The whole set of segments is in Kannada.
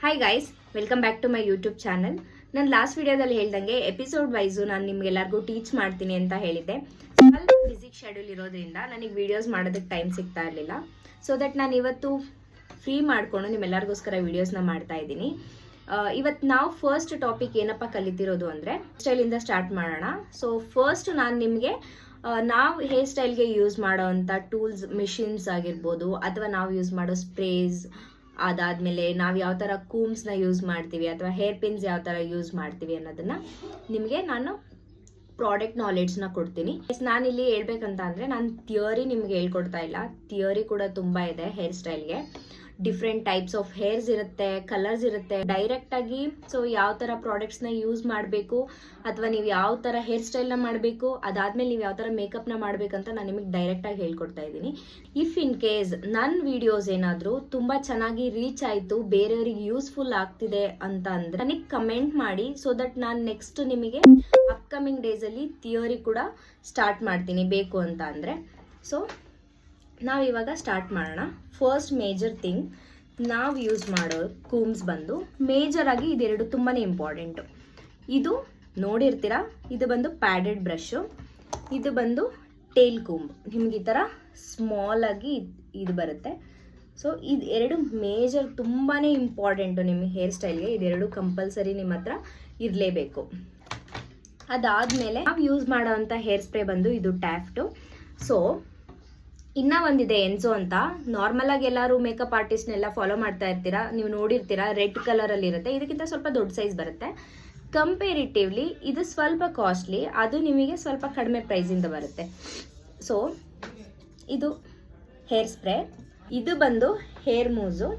Hi guys, welcome back to my YouTube channel. ನಾನು ಲಾಸ್ಟ್ ವಿಡಿಯೋದಲ್ಲಿ ಹೇಳ್ದಂಗೆ ಎಪಿಸೋಡ್ ವೈಸು ನಾನು ನಿಮ್ಗೆಲ್ಲರಿಗೂ ಟೀಚ್ ಮಾಡ್ತೀನಿ ಅಂತ ಹೇಳಿದ್ದೆ. ಸ್ವಲ್ಪ ಬಿಸಿ ಶೆಡ್ಯೂಲ್ ಇರೋದ್ರಿಂದ ನನಗೆ ವಿಡಿಯೋಸ್ ಮಾಡೋದಕ್ಕೆ ಟೈಮ್ ಸಿಗ್ತಾ ಇರಲಿಲ್ಲ. ಸೊ ದಟ್ ನಾನು ಇವತ್ತು ಫ್ರೀ ಮಾಡಿಕೊಂಡು ನಿಮ್ಮೆಲ್ಲರಿಗೋಸ್ಕರ ವಿಡಿಯೋಸ್ನ ಮಾಡ್ತಾ ಇದ್ದೀನಿ. ಇವತ್ತು ನಾವು ಫಸ್ಟ್ ಟಾಪಿಕ್ ಏನಪ್ಪ ಕಲಿತಿರೋದು ಅಂದರೆ ಸ್ಟೈಲಿಂದ ಸ್ಟಾರ್ಟ್ ಮಾಡೋಣ. ಸೊ ಫಸ್ಟ್ ನಾನು ನಿಮಗೆ ನಾವು ಹೇರ್ ಸ್ಟೈಲ್ಗೆ ಯೂಸ್ ಮಾಡೋ ಅಂಥ ಟೂಲ್ಸ್, ಮಿಷಿನ್ಸ್ ಆಗಿರ್ಬೋದು, ಅಥವಾ ನಾವು ಯೂಸ್ ಮಾಡೋ ಸ್ಪ್ರೇಸ್, ಅದಾದಮೇಲೆ ನಾವು ಯಾವ ಥರ ಕೂಮ್ಸ್ನ ಯೂಸ್ ಮಾಡ್ತೀವಿ ಅಥವಾ ಹೇರ್ ಪಿನ್ಸ್ ಯಾವ ಥರ ಯೂಸ್ ಮಾಡ್ತೀವಿ ಅನ್ನೋದನ್ನು ನಿಮಗೆ ನಾನು ಪ್ರಾಡಕ್ಟ್ ನಾಲೆಡ್ಜ್ನ ಕೊಡ್ತೀನಿ. ನಾನಿಲ್ಲಿ ಹೇಳ್ಬೇಕಂತ ಅಂದರೆ ನಾನು ಥಿಯರಿ ನಿಮ್ಗೆ ಹೇಳ್ಕೊಡ್ತಾ ಇಲ್ಲ. ಥಿಯರಿ ಕೂಡ ತುಂಬ ಇದೆ ಹೇರ್ ಸ್ಟೈಲ್ಗೆ. ಡಿಫ್ರೆಂಟ್ ಟೈಪ್ಸ್ ಆಫ್ ಹೇರ್ಸ್ ಇರುತ್ತೆ, ಕಲರ್ಸ್ ಇರುತ್ತೆ. ಡೈರೆಕ್ಟಾಗಿ ಸೊ ಯಾವ ಥರ ಪ್ರಾಡಕ್ಟ್ಸ್ನ ಯೂಸ್ ಮಾಡಬೇಕು ಅಥವಾ ನೀವು ಯಾವ ಥರ ಹೇರ್ ಸ್ಟೈಲ್ನ ಮಾಡಬೇಕು, ಅದಾದಮೇಲೆ ನೀವು ಯಾವ ಥರ ಮೇಕಪ್ನ ಮಾಡಬೇಕಂತ ನಾನು ನಿಮಗೆ ಡೈರೆಕ್ಟಾಗಿ ಹೇಳ್ಕೊಡ್ತಾ ಇದ್ದೀನಿ. ಇಫ್ ಇನ್ ಕೇಸ್ ನನ್ನ ವಿಡಿಯೋಸ್ ಏನಾದರೂ ತುಂಬ ಚೆನ್ನಾಗಿ ರೀಚ್ ಆಯಿತು, ಬೇರೆಯವ್ರಿಗೆ ಯೂಸ್ಫುಲ್ ಆಗ್ತಿದೆ ಅಂತ ಅಂದರೆ ನನಗೆ ಕಮೆಂಟ್ ಮಾಡಿ. ಸೊ ದಟ್ ನಾನು ನೆಕ್ಸ್ಟ್ ನಿಮಗೆ ಅಪ್ಕಮಿಂಗ್ ಡೇಸಲ್ಲಿ ಥಿಯರಿ ಕೂಡ ಸ್ಟಾರ್ಟ್ ಮಾಡ್ತೀನಿ ಬೇಕು ಅಂತ ಅಂದರೆ. ಸೊ ನಾವಿವಾಗ ಸ್ಟಾರ್ಟ್ ಮಾಡೋಣ. ಫಸ್ಟ್ ಮೇಜರ್ ಥಿಂಗ್ ನಾವು ಯೂಸ್ ಮಾಡೋ ಕೂಮ್ಸ್ ಬಂದು ಮೇಜರ್ ಆಗಿ ಇದೆರಡು ತುಂಬಾ ಇಂಪಾರ್ಟೆಂಟು. ಇದು ನೋಡಿರ್ತೀರಾ, ಇದು ಬಂದು ಪ್ಯಾಡೆಡ್ ಬ್ರಷು, ಇದು ಬಂದು ಟೇಲ್ ಕೂಂಬ್. ನಿಮ್ಗೆ ಈ ಥರ ಸ್ಮಾಲ್ ಆಗಿ ಇದು ಬರುತ್ತೆ. ಸೊ ಇದು ಎರಡು ಮೇಜರ್ ತುಂಬಾ ಇಂಪಾರ್ಟೆಂಟು ನಿಮ್ಮ ಹೇರ್ ಸ್ಟೈಲ್ಗೆ. ಇದೆರಡು ಕಂಪಲ್ಸರಿ ನಿಮ್ಮ ಹತ್ರ ಇರಲೇಬೇಕು. ಅದಾದಮೇಲೆ ನಾವು ಯೂಸ್ ಮಾಡೋ ಅಂಥ ಹೇರ್ ಸ್ಪ್ರೇ ಬಂದು ಇದು ಟ್ಯಾಫ್ಟು. ಸೊ ಇನ್ನೂ ಒಂದಿದೆ ಎನ್ಸೋ ಅಂತ. ನಾರ್ಮಲ್ ಆಗಿ ಎಲ್ಲರೂ ಮೇಕಪ್ ಆರ್ಟಿಸ್ಟ್ನೆಲ್ಲ ಫಾಲೋ ಮಾಡ್ತಾ ಇರ್ತೀರಾ, ನೀವು ನೋಡಿರ್ತೀರಾ, ರೆಡ್ ಕಲರಲ್ಲಿ ಇರುತ್ತೆ. ಇದಕ್ಕಿಂತ ಸ್ವಲ್ಪ ದೊಡ್ಡ ಸೈಜ್ ಬರುತ್ತೆ. ಕಂಪೇರಿಟಿವ್ಲಿ ಇದು ಸ್ವಲ್ಪ ಕಾಸ್ಟ್ಲಿ, ಅದು ನಿಮಗೆ ಸ್ವಲ್ಪ ಕಡಿಮೆ ಪ್ರೈಸಿಂದ ಬರುತ್ತೆ. ಸೊ ಇದು ಹೇರ್ ಸ್ಪ್ರೇ, ಇದು ಬಂದು ಹೇರ್ ಮೂಸು.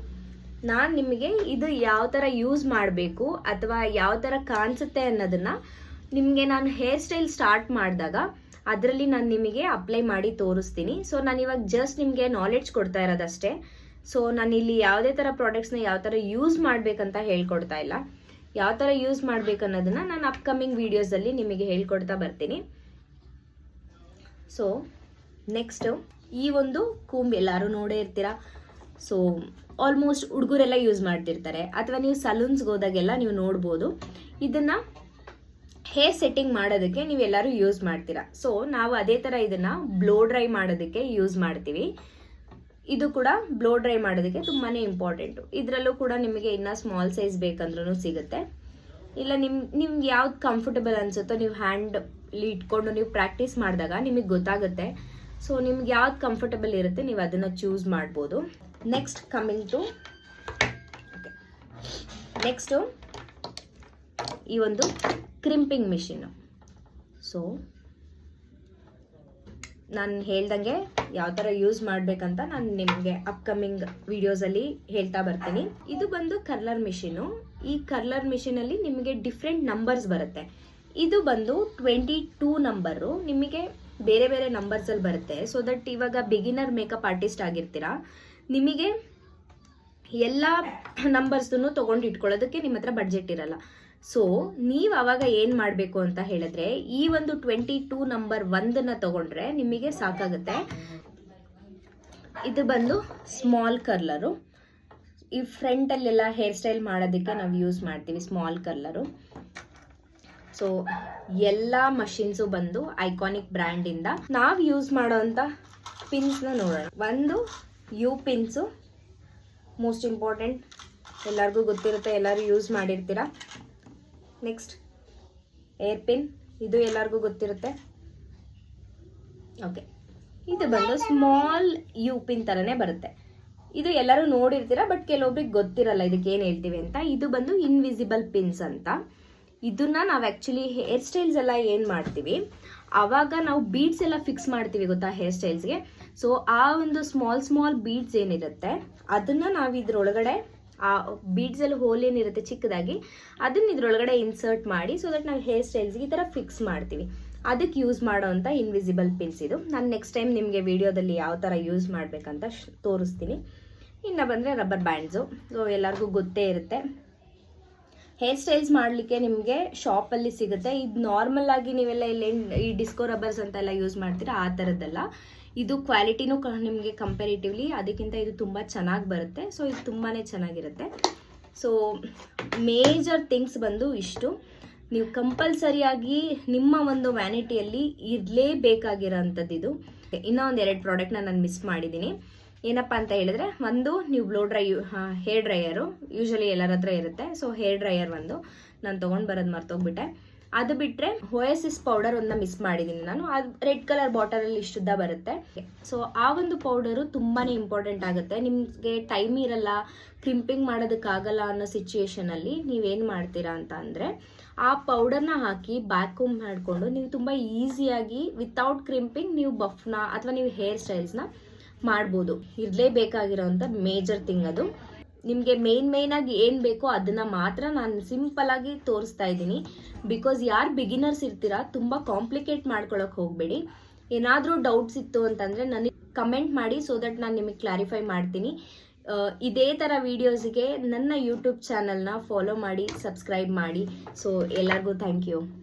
ನಾನು ನಿಮಗೆ ಇದು ಯಾವ ಥರ ಯೂಸ್ ಮಾಡಬೇಕು ಅಥವಾ ಯಾವ ಥರ ಕಾಣಿಸುತ್ತೆ ಅನ್ನೋದನ್ನು ನಿಮಗೆ ನಾನು ಹೇರ್ ಸ್ಟೈಲ್ ಸ್ಟಾರ್ಟ್ ಮಾಡಿದಾಗ ಅದರಲ್ಲಿ ನಾನು ನಿಮಗೆ ಅಪ್ಲೈ ಮಾಡಿ ತೋರಿಸ್ತೀನಿ. ಸೊ ನಾನು ಇವಾಗ ಜಸ್ಟ್ ನಿಮಗೆ ನಾಲೆಡ್ಜ್ ಕೊಡ್ತಾ ಇರೋದಷ್ಟೇ. ಸೊ ನಾನು ಇಲ್ಲಿ ಯಾವುದೇ ಥರ ಪ್ರಾಡಕ್ಟ್ಸ್ನ ಯಾವ ಥರ ಯೂಸ್ ಮಾಡಬೇಕಂತ ಹೇಳ್ಕೊಡ್ತಾ ಇಲ್ಲ. ಯಾವ ಥರ ಯೂಸ್ ಮಾಡಬೇಕು ಅನ್ನೋದನ್ನು ನಾನು ಅಪ್ಕಮಿಂಗ್ ವೀಡಿಯೋಸಲ್ಲಿ ನಿಮಗೆ ಹೇಳ್ಕೊಡ್ತಾ ಬರ್ತೀನಿ. ಸೊ ನೆಕ್ಸ್ಟು ಈ ಒಂದು ಕೂಂಬ್ ಎಲ್ಲರೂ ನೋಡೇ ಇರ್ತೀರಾ. ಸೊ ಆಲ್ಮೋಸ್ಟ್ ಹುಡುಗರೆಲ್ಲ ಯೂಸ್ ಮಾಡ್ತಿರ್ತಾರೆ, ಅಥವಾ ನೀವು ಸಲೂನ್ಸ್ಗೆ ಹೋದಾಗೆಲ್ಲ ನೀವು ನೋಡ್ಬೋದು. ಇದನ್ನು ಹೇರ್ ಸೆಟ್ಟಿಂಗ್ ಮಾಡೋದಕ್ಕೆ ನೀವೆಲ್ಲರೂ ಯೂಸ್ ಮಾಡ್ತೀರಾ. ಸೊ ನಾವು ಅದೇ ಥರ ಇದನ್ನು ಬ್ಲೋ ಡ್ರೈ ಮಾಡೋದಕ್ಕೆ ಯೂಸ್ ಮಾಡ್ತೀವಿ. ಇದು ಕೂಡ ಬ್ಲೋ ಡ್ರೈ ಮಾಡೋದಕ್ಕೆ ತುಂಬಾ ಇಂಪಾರ್ಟೆಂಟು. ಇದರಲ್ಲೂ ಕೂಡ ನಿಮಗೆ ಇನ್ನೂ ಸ್ಮಾಲ್ ಸೈಜ್ ಬೇಕಂದ್ರೂ ಸಿಗುತ್ತೆ. ಇಲ್ಲ ನಿಮ್ಗೆ ಯಾವ್ದು ಕಂಫರ್ಟಬಲ್ ಅನಿಸುತ್ತೋ ನೀವು ಹ್ಯಾಂಡಲ್ಲಿ ಇಟ್ಕೊಂಡು ನೀವು ಪ್ರಾಕ್ಟೀಸ್ ಮಾಡಿದಾಗ ನಿಮಗೆ ಗೊತ್ತಾಗುತ್ತೆ. ಸೊ ನಿಮ್ಗೆ ಯಾವ್ದು ಕಂಫರ್ಟಬಲ್ ಇರುತ್ತೆ ನೀವು ಅದನ್ನು ಚೂಸ್ ಮಾಡ್ಬೋದು. ನೆಕ್ಸ್ಟ್ ಕಮಿಂಗ್ ಟು ನೆಕ್ಸ್ಟು ಈ ಒಂದು ಕ್ರಿಂಪಿಂಗ್ ಮಿಷಿನ್ನು. ಸೊ ನಾನು ಹೇಳ್ದಂಗೆ ಯಾವ ಥರ ಯೂಸ್ ಮಾಡಬೇಕಂತ ನಾನು ನಿಮಗೆ ಅಪ್ಕಮಿಂಗ್ ವಿಡಿಯೋಸಲ್ಲಿ ಹೇಳ್ತಾ ಬರ್ತೀನಿ. ಇದು ಬಂದು ಕರ್ಲರ್ ಮಿಷಿನು. ಈ ಕರ್ಲರ್ ಮಿಷಿನಲ್ಲಿ ನಿಮಗೆ ಡಿಫ್ರೆಂಟ್ ನಂಬರ್ಸ್ ಬರುತ್ತೆ. ಇದು ಬಂದು 22 ನಂಬರು, ನಿಮಗೆ ಬೇರೆ ಬೇರೆ ನಂಬರ್ಸಲ್ಲಿ ಬರುತ್ತೆ. ಸೊ ದಟ್ ಇವಾಗ ಬಿಗಿನರ್ ಮೇಕಪ್ ಆರ್ಟಿಸ್ಟ್ ಆಗಿರ್ತೀರಾ, ನಿಮಗೆ ಎಲ್ಲ ನಂಬರ್ಸನ್ನು ತೊಗೊಂಡು ಇಟ್ಕೊಳ್ಳೋದಕ್ಕೆ ನಿಮ್ಮ ಹತ್ರ ಬಡ್ಜೆಟ್ ಇರಲ್ಲ. ಸೊ ನೀವು ಅವಾಗ ಏನು ಮಾಡಬೇಕು ಅಂತ ಹೇಳಿದ್ರೆ ಈ ಒಂದು 22 ನಂಬರ್ 1ನ ತೊಗೊಂಡ್ರೆ ನಿಮಗೆ ಸಾಕಾಗುತ್ತೆ. ಇದು ಬಂದು ಸ್ಮಾಲ್ ಕರ್ಲರು. ಈ ಫ್ರಂಟಲ್ಲೆಲ್ಲ ಹೇರ್ ಸ್ಟೈಲ್ ಮಾಡೋದಕ್ಕೆ ನಾವು ಯೂಸ್ ಮಾಡ್ತೀವಿ ಸ್ಮಾಲ್ ಕರ್ಲರು. ಸೊ ಎಲ್ಲ ಮಷಿನ್ಸು ಬಂದು ಐಕಾನಿಕ್ ಬ್ರ್ಯಾಂಡಿಂದ. ನಾವು ಯೂಸ್ ಮಾಡೋವಂಥ ಪಿನ್ಸ್ನ ನೋಡೋಣ. ಒಂದು ಯು ಪಿನ್ಸು, ಮೋಸ್ಟ್ ಇಂಪಾರ್ಟೆಂಟ್, ಎಲ್ಲರಿಗೂ ಗೊತ್ತಿರುತ್ತೆ, ಎಲ್ಲರೂ ಯೂಸ್ ಮಾಡಿರ್ತೀರ. ನೆಕ್ಸ್ಟ್ ಏರ್ ಪಿನ್, ಇದು ಎಲ್ಲರಿಗೂ ಗೊತ್ತಿರುತ್ತೆ. ಓಕೆ, ಇದು ಬಂದು ಸ್ಮಾಲ್ ಯು ಪಿನ್ ಥರನೇ ಬರುತ್ತೆ. ಇದು ಎಲ್ಲರೂ ನೋಡಿರ್ತೀರ, ಬಟ್ ಕೆಲವೊಬ್ರಿಗೆ ಗೊತ್ತಿರಲ್ಲ ಇದಕ್ಕೆ ಏನು ಹೇಳ್ತೀವಿ ಅಂತ. ಇದು ಬಂದು ಇನ್ವಿಸಿಬಲ್ ಪಿನ್ಸ್ ಅಂತ. ಇದನ್ನ ನಾವು ಆ್ಯಕ್ಚುಲಿ ಹೇರ್ ಸ್ಟೈಲ್ಸ್ ಎಲ್ಲ ಏನು ಮಾಡ್ತೀವಿ ಆವಾಗ ನಾವು ಬೀಡ್ಸ್ ಎಲ್ಲ ಫಿಕ್ಸ್ ಮಾಡ್ತೀವಿ ಗೊತ್ತಾ ಹೇರ್ ಸ್ಟೈಲ್ಸ್ಗೆ. ಸೊ ಆ ಒಂದು ಸ್ಮಾಲ್ ಬೀಡ್ಸ್ ಏನಿರುತ್ತೆ ಅದನ್ನು ನಾವು ಇದ್ರೊಳಗಡೆ, ಆ ಬೀಡ್ಸಲ್ಲಿ ಹೋಲ್ ಏನಿರುತ್ತೆ ಚಿಕ್ಕದಾಗಿ, ಅದನ್ನ ಇದ್ರೊಳಗಡೆ ಇನ್ಸರ್ಟ್ ಮಾಡಿ ಸೊ ದಟ್ ನಾವು ಹೇರ್ ಸ್ಟೈಲ್ಸ್ಗೆ ಈ ಥರ ಫಿಕ್ಸ್ ಮಾಡ್ತೀವಿ. ಅದಕ್ಕೆ ಯೂಸ್ ಮಾಡೋ ಅಂಥ ಇನ್ವಿಸಿಬಲ್ ಪಿನ್ಸ್ ಇದು. ನಾನು ನೆಕ್ಸ್ಟ್ ಟೈಮ್ ನಿಮಗೆ ವಿಡಿಯೋದಲ್ಲಿ ಯಾವ ಥರ ಯೂಸ್ ಮಾಡಬೇಕಂತ ತೋರಿಸ್ತೀನಿ. ಇನ್ನು ಬಂದರೆ ರಬ್ಬರ್ ಬ್ಯಾಂಡ್ಸು. ಸೊ ಎಲ್ಲರಿಗೂ ಗೊತ್ತೇ ಇರುತ್ತೆ. ಹೇರ್ ಸ್ಟೈಲ್ಸ್ ಮಾಡಲಿಕ್ಕೆ ನಿಮಗೆ ಶಾಪಲ್ಲಿ ಸಿಗುತ್ತೆ. ಇದು ನಾರ್ಮಲ್ ಆಗಿ ನೀವೆಲ್ಲ ಇಲ್ಲಿ ಈ ಡಿಸ್ಕೋ ರಬ್ಬರ್ಸ್ ಅಂತೆಲ್ಲ ಯೂಸ್ ಮಾಡ್ತೀರಾ, ಆ ಥರದ್ದಲ್ಲ. ಇದು ಕ್ವಾಲಿಟಿನೂ ನಿಮಗೆ ಕಂಪೇರಿಟಿವ್ಲಿ ಅದಕ್ಕಿಂತ ಇದು ತುಂಬ ಚೆನ್ನಾಗಿ ಬರುತ್ತೆ. ಸೊ ಇದು ತುಂಬಾ ಚೆನ್ನಾಗಿರುತ್ತೆ. ಸೊ ಮೇಜರ್ ಥಿಂಗ್ಸ್ ಬಂದು ಇಷ್ಟು. ನೀವು ಕಂಪಲ್ಸರಿಯಾಗಿ ನಿಮ್ಮ ಒಂದು ವ್ಯಾನಿಟಿಯಲ್ಲಿ ಇರಲೇಬೇಕಾಗಿರೋಂಥದ್ದು ಇದು. ಇನ್ನೂ ಒಂದು 2 ಪ್ರಾಡಕ್ಟ್ನ ನಾನು ಮಿಸ್ ಮಾಡಿದ್ದೀನಿ. ಏನಪ್ಪ ಅಂತ ಹೇಳಿದ್ರೆ, ಒಂದು ನೀವು blow dry hair dryer usually ಎಲ್ಲರ ಹತ್ರ ಇರುತ್ತೆ. ಸೊ ಹೇರ್ ಡ್ರೈಯರ್ ಒಂದು ನಾನು ತೊಗೊಂಡು ಬರೋದು ಮರ್ತೋಗ್ಬಿಟ್ಟೆ. ಅದು ಬಿಟ್ಟರೆ ಓಯಸಿಸ್ ಪೌಡರ್ ಒಂದನ್ನ ಮಿಸ್ ಮಾಡಿದ್ದೀನಿ ನಾನು. ಅದು ರೆಡ್ ಕಲರ್ ಬಾಟಲಲ್ಲಿ ಇಷ್ಟುದ್ದ ಬರುತ್ತೆ. ಸೊ ಆ ಒಂದು ಪೌಡರು ತುಂಬಾ ಇಂಪಾರ್ಟೆಂಟ್ ಆಗುತ್ತೆ. ನಿಮಗೆ ಟೈಮ್ ಇರಲ್ಲ, ಕ್ರಿಂಪಿಂಗ್ ಮಾಡೋದಕ್ಕಾಗಲ್ಲ ಅನ್ನೋ ಸಿಚುಯೇಷನಲ್ಲಿ ನೀವೇನು ಮಾಡ್ತೀರಾ ಅಂತ ಅಂದರೆ, ಆ ಪೌಡರ್ನ ಹಾಕಿ ಬ್ಯಾಕ್ಕೋಮ್ ಮಾಡಿಕೊಂಡು ನೀವು ತುಂಬ ಈಸಿಯಾಗಿ ವಿತೌಟ್ ಕ್ರಿಂಪಿಂಗ್ ನೀವು ಬಫ್ನ ಅಥವಾ ನೀವು ಹೇರ್ ಸ್ಟೈಲ್ಸ್ನ ಮಾಡ್ಬೋದು. ಇರಲೇಬೇಕಾಗಿರೋಂಥ ಮೇಜರ್ ಥಿಂಗ್ ಅದು. ನಿಮಗೆ ಮೇಯ್ನಾಗಿ ಏನು ಬೇಕೋ ಅದನ್ನು ಮಾತ್ರ ನಾನು ಸಿಂಪಲಾಗಿ ತೋರಿಸ್ತಾ ಇದ್ದೀನಿ. ಬಿಕಾಸ್ ಯಾರು ಬಿಗಿನರ್ಸ್ ಇರ್ತೀರಾ ತುಂಬ ಕಾಂಪ್ಲಿಕೇಟ್ ಮಾಡ್ಕೊಳಕ್ಕೆ ಹೋಗಬೇಡಿ. ಏನಾದರೂ ಡೌಟ್ಸ್ ಇತ್ತು ಅಂತಂದರೆ ನನಗೆ ಕಮೆಂಟ್ ಮಾಡಿ, ಸೊ ದಟ್ ನಾನು ನಿಮಗೆ ಕ್ಲಾರಿಫೈ ಮಾಡ್ತೀನಿ. ಇದೇ ಥರ ವೀಡಿಯೋಸ್ಗೆ ನನ್ನ ಯೂಟ್ಯೂಬ್ ಚಾನಲ್ನ ಫಾಲೋ ಮಾಡಿ, ಸಬ್ಸ್ಕ್ರೈಬ್ ಮಾಡಿ. ಸೊ ಎಲ್ಲರಿಗೂ ಥ್ಯಾಂಕ್ ಯು.